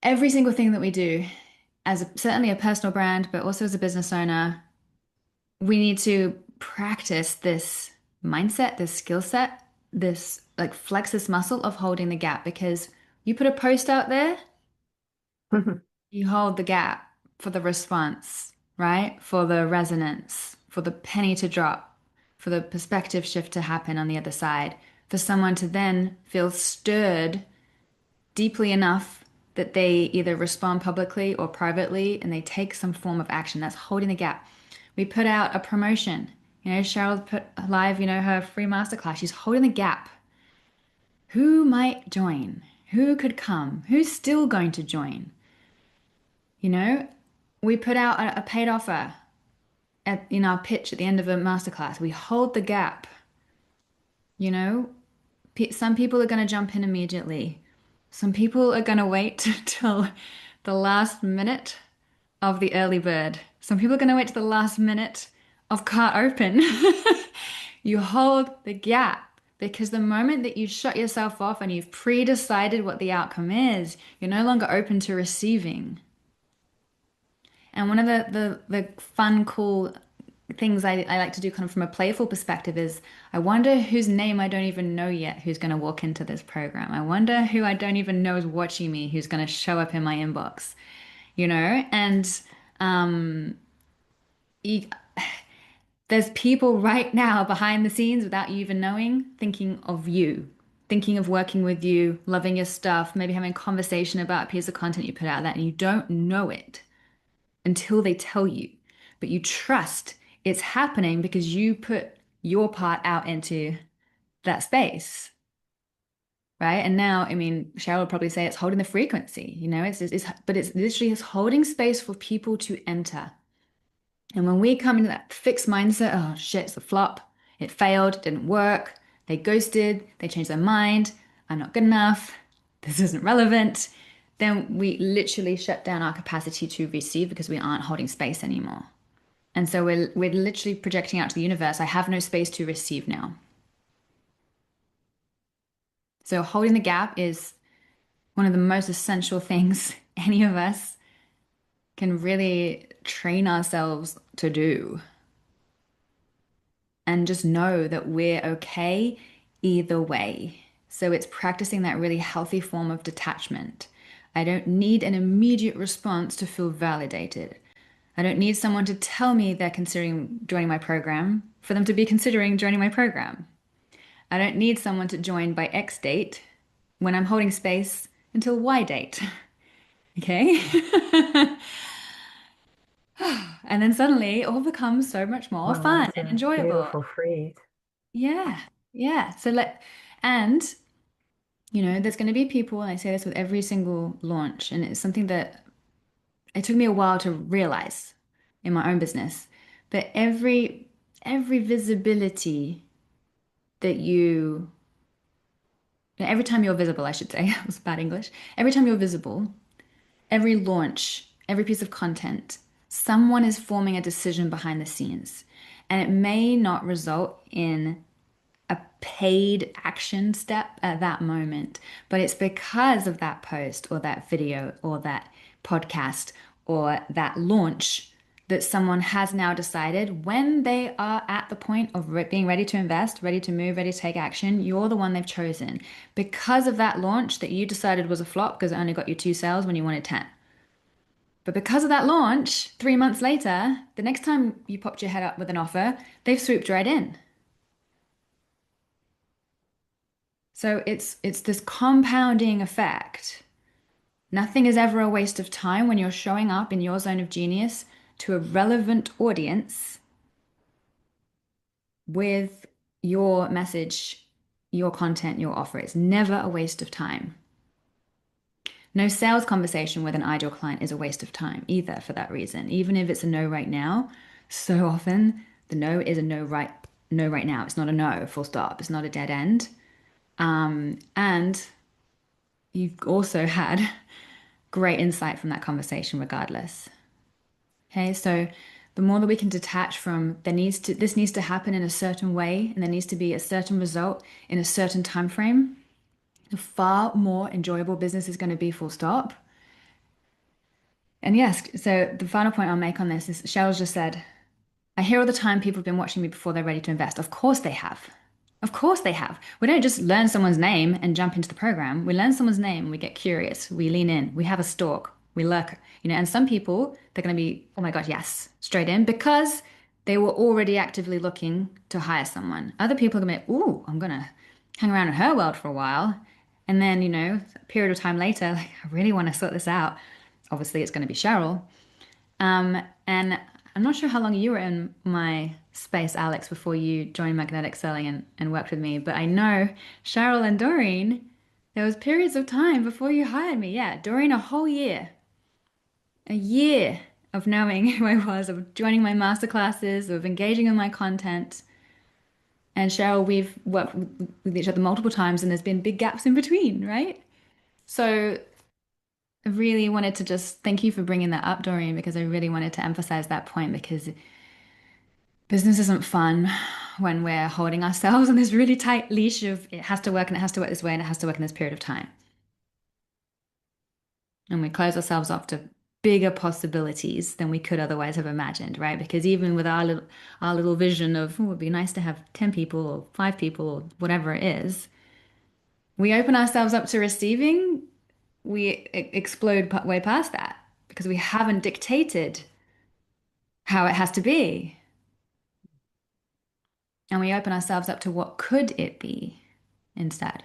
every single thing that we do, certainly a personal brand, but also as a business owner, we need to practice this mindset, this skill set, this like flex this muscle of holding the gap because you put a post out there, you hold the gap for the response, right? For the resonance, for the penny to drop, for the perspective shift to happen on the other side, for someone to then feel stirred deeply enough that they either respond publicly or privately and they take some form of action. That's holding the gap. We put out a promotion. Cheryl put live, her free masterclass. She's holding the gap. Who might join? Who could come? Who's still going to join? You know, we put out a paid offer in our pitch at the end of a masterclass. We hold the gap. You know, some people are going to jump in immediately. Some people are going to wait till the last minute of the early bird. Some people are going to wait to the last minute of cart open. You hold the gap because the moment that you shut yourself off and you've pre-decided what the outcome is, you're no longer open to receiving. And one of the fun, cool things I like to do kind of from a playful perspective is I wonder whose name I don't even know yet who's going to walk into this program. I wonder who I don't even know is watching me who's going to show up in my inbox, And um, you, there's people right now behind the scenes without you even knowing, thinking of you, thinking of working with you, loving your stuff, maybe having a conversation about a piece of content you put out there, and you don't know it until they tell you. But you trust it's happening because you put your part out into that space, right? And now, I mean, Cheryl would probably say it's holding the frequency, but it's literally it's holding space for people to enter. And when we come into that fixed mindset, oh shit, it's a flop, it failed, it didn't work, they ghosted, they changed their mind, I'm not good enough, this isn't relevant, then we literally shut down our capacity to receive because we aren't holding space anymore. And so we're literally projecting out to the universe, I have no space to receive now. So holding the gap is one of the most essential things any of us can really train ourselves to do. And just know that we're okay either way. So it's practicing that really healthy form of detachment. I don't need an immediate response to feel validated. I don't need someone to tell me they're considering joining my program for them to be considering joining my program. I don't need someone to join by X date when I'm holding space until Y date. Okay? And then suddenly it all becomes so much more Wow, fun that's and a enjoyable. beautiful phrase. Yeah. Yeah. And there's going to be people, and I say this with every single launch, and it's something that it took me a while to realize in my own business. But every visibility that every time you're visible, I should say, that was bad English. Every time you're visible, every launch, every piece of content, someone is forming a decision behind the scenes. And it may not result in a paid action step at that moment, but it's because of that post or that video or that podcast or that launch that someone has now decided when they are at the point of being ready to invest, ready to move, ready to take action, you're the one they've chosen because of that launch that you decided was a flop because it only got you two sales when you wanted 10. But because of that launch, 3 months later, the next time you popped your head up with an offer, they've swooped right in. So it's this compounding effect. Nothing is ever a waste of time when you're showing up in your zone of genius to a relevant audience with your message, your content, your offer. It's never a waste of time. No sales conversation with an ideal client is a waste of time either for that reason. Even if it's a no right now, so often the no is a no right now. It's not a no, full stop. It's not a dead end. And you've also had great insight from that conversation regardless. Okay, so the more that we can detach from this needs to happen in a certain way and there needs to be a certain result in a certain time frame, the far more enjoyable business is going to be full stop And yes, so the final point I'll make on this is Cheryl's just said, I hear all the time people have been watching me before they're ready to invest. Of course they have. Of course they have. We don't just learn someone's name and jump into the program. We learn someone's name, we get curious, we lean in, we have a stalk, we lurk, and some people, they're going to be, oh my God, yes, straight in because they were already actively looking to hire someone. Other people are going to be, ooh, I'm going to hang around in her world for a while. And then, a period of time later, like, I really want to sort this out. Obviously, it's going to be Cheryl. And I'm not sure how long you were in my space, Alex, before you joined Magnetic Selling and worked with me, but I know Cheryl and Doreen, there was periods of time before you hired me. Yeah, Doreen, a year of knowing who I was, of joining my masterclasses, of engaging in my content. And Cheryl, we've worked with each other multiple times, and there's been big gaps in between, right? So I really wanted to just thank you for bringing that up, Doreen, because I really wanted to emphasize that point because business isn't fun when we're holding ourselves on this really tight leash of it has to work and it has to work this way and it has to work in this period of time. And we close ourselves off to bigger possibilities than we could otherwise have imagined, right? Because even with our little vision of, oh, it'd be nice to have 10 people or 5 people or whatever it is, we open ourselves up to receiving, we explode way past that because we haven't dictated how it has to be. And we open ourselves up to what could it be instead.